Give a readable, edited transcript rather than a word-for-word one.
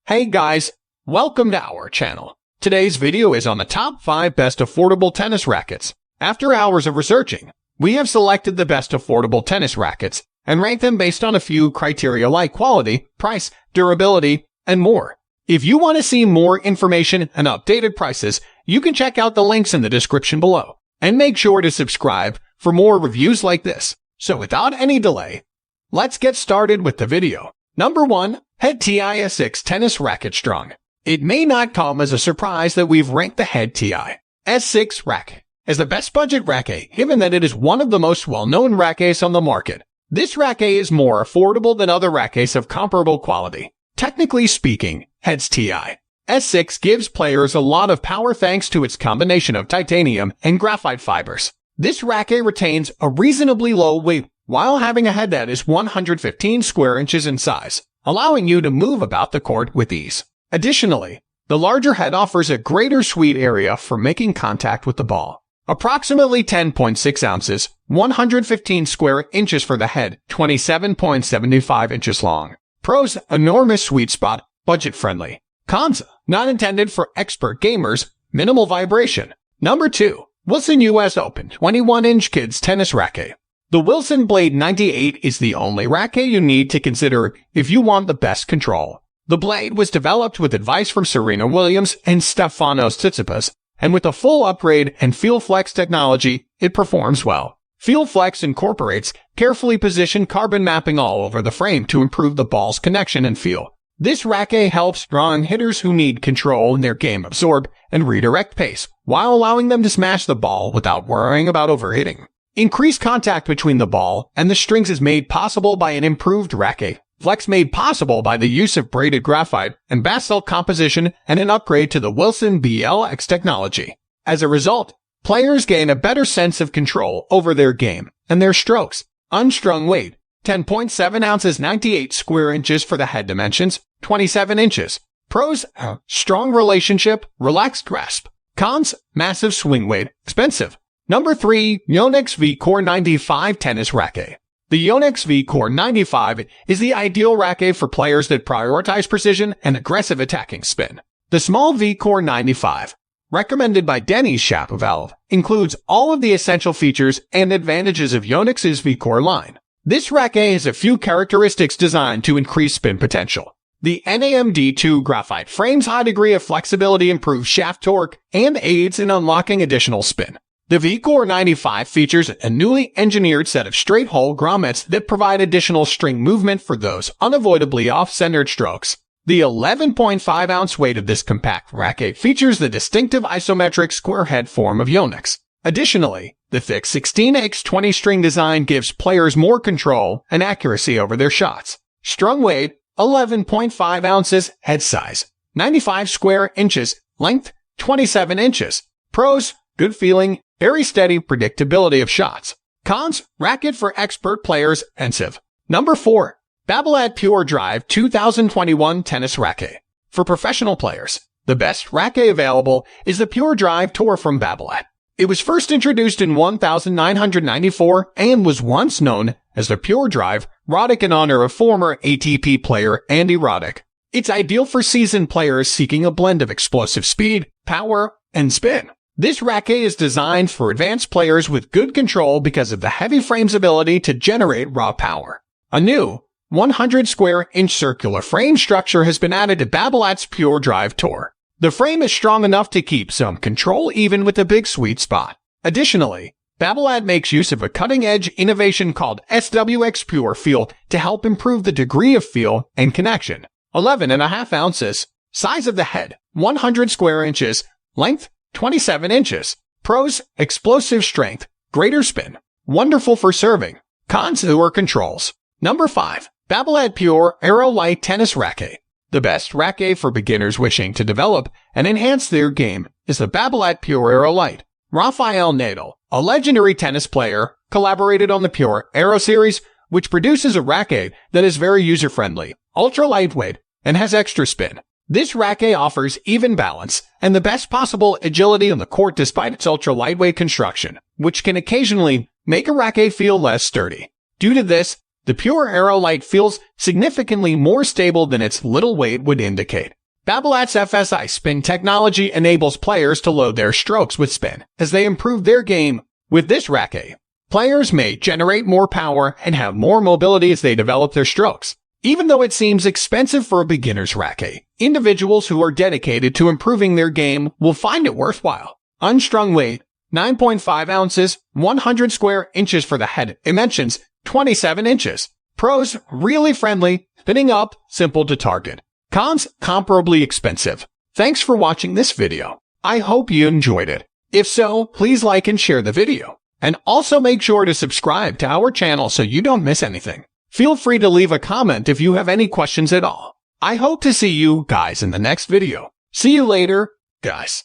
Hey guys, welcome to our channel. Today's video is on the top 5 best affordable tennis rackets. After hours of researching, we have selected the best affordable tennis rackets and ranked them based on a few criteria like quality, price, durability, and more. If you want to see more information and updated prices, you can check out the links in the description below. And make sure to subscribe for more reviews like this. So without any delay, let's get started with the video. Number 1. Head TI S6 Tennis Racket Strung. It may not come as a surprise that we've ranked the Head TI S6 racket as the best budget racket, given that it is one of the most well-known rackets on the market. This racket is more affordable than other rackets of comparable quality. Technically speaking, Head's TI S6 gives players a lot of power thanks to its combination of titanium and graphite fibers. This racket retains a reasonably low weight while having a head that is 115 square inches in size, allowing you to move about the court with ease. Additionally, the larger head offers a greater sweep area for making contact with the ball. Approximately 10.6 ounces, 115 square inches for the head, 27.75 inches long. Pros: enormous sweet spot, budget-friendly. Cons: not intended for expert gamers, minimal vibration. Number 2. Wilson US Open 21-inch Kids Tennis Racket. The Wilson Blade 98 is the only racket you need to consider if you want the best control. The Blade was developed with advice from Serena Williams and Stefanos Tsitsipas, and with a full upgrade and FeelFlex technology, it performs well. FeelFlex incorporates carefully positioned carbon mapping all over the frame to improve the ball's connection and feel. This racket helps strong hitters who need control in their game absorb and redirect pace, while allowing them to smash the ball without worrying about overhitting. Increased contact between the ball and the strings is made possible by an improved racket flex made possible by the use of braided graphite and basalt composition and an upgrade to the Wilson BLX technology. As a result, players gain a better sense of control over their game and their strokes. Unstrung weight: 10.7 ounces, 98 square inches for the head dimensions, 27 inches. Pros: strong relationship, relaxed grasp. Cons: massive swing weight, expensive. Number 3. Yonex VCORE 95 Tennis Racket. The Yonex VCORE 95 is the ideal racket for players that prioritize precision and aggressive attacking spin. The small VCORE 95, recommended by Denis Shapovalov, includes all of the essential features and advantages of Yonex's VCORE line. This racket has a few characteristics designed to increase spin potential. The NAMD2 graphite frame's high degree of flexibility improves shaft torque and aids in unlocking additional spin. The VCORE 95 features a newly engineered set of straight-hole grommets that provide additional string movement for those unavoidably off-centered strokes. The 11.5-ounce weight of this compact racket features the distinctive isometric square head form of Yonex. Additionally, the thick 16x20 string design gives players more control and accuracy over their shots. Strung weight: 11.5 ounces, head size: 95 square inches, length: 27 inches. Pros: good feeling, very steady predictability of shots. Cons: racket for expert players, expensive. Number 4. Babolat Pure Drive 2021 Tennis Racket. For professional players, the best racket available is the Pure Drive Tour from Babolat. It was first introduced in 1994 and was once known as the Pure Drive Roddick in honor of former ATP player Andy Roddick. It's ideal for seasoned players seeking a blend of explosive speed, power, and spin. This racket is designed for advanced players with good control because of the heavy frame's ability to generate raw power. A new 100 square inch circular frame structure has been added to Babolat's Pure Drive Tour. The frame is strong enough to keep some control even with a big sweet spot. Additionally, Babolat makes use of a cutting-edge innovation called SWX Pure Feel to help improve the degree of feel and connection. 11.5 ounces. Size of the head: 100 square inches. Length: 27 inches. Pros: explosive strength, greater spin, wonderful for serving. Cons: or controls. Number 5. Babolat Pure Aero Lite Tennis Racket. The best racket for beginners wishing to develop and enhance their game is the Babolat Pure Aero Lite. Rafael Nadal, a legendary tennis player, collaborated on the Pure Aero series, which produces a racket that is very user-friendly, ultra-lightweight, and has extra spin. This racket offers even balance and the best possible agility on the court despite its ultra-lightweight construction, which can occasionally make a racket feel less sturdy. Due to this, The Pure Aero Lite feels significantly more stable than its little weight would indicate. Babolat's FSI spin technology enables players to load their strokes with spin as they improve their game. With this racket, players may generate more power and have more mobility as they develop their strokes. Even though it seems expensive for a beginner's racket, individuals who are dedicated to improving their game will find it worthwhile. Unstrung weight, 9.5 ounces, 100 square inches for the head. Dimensions, 27 inches. Pros, really friendly, fitting up, simple to target. Cons, comparably expensive. Thanks for watching this video. I hope you enjoyed it. If so, please like and share the video. And also make sure to subscribe to our channel so you don't miss anything. Feel free to leave a comment if you have any questions at all. I hope to see you guys in the next video. See you later, guys.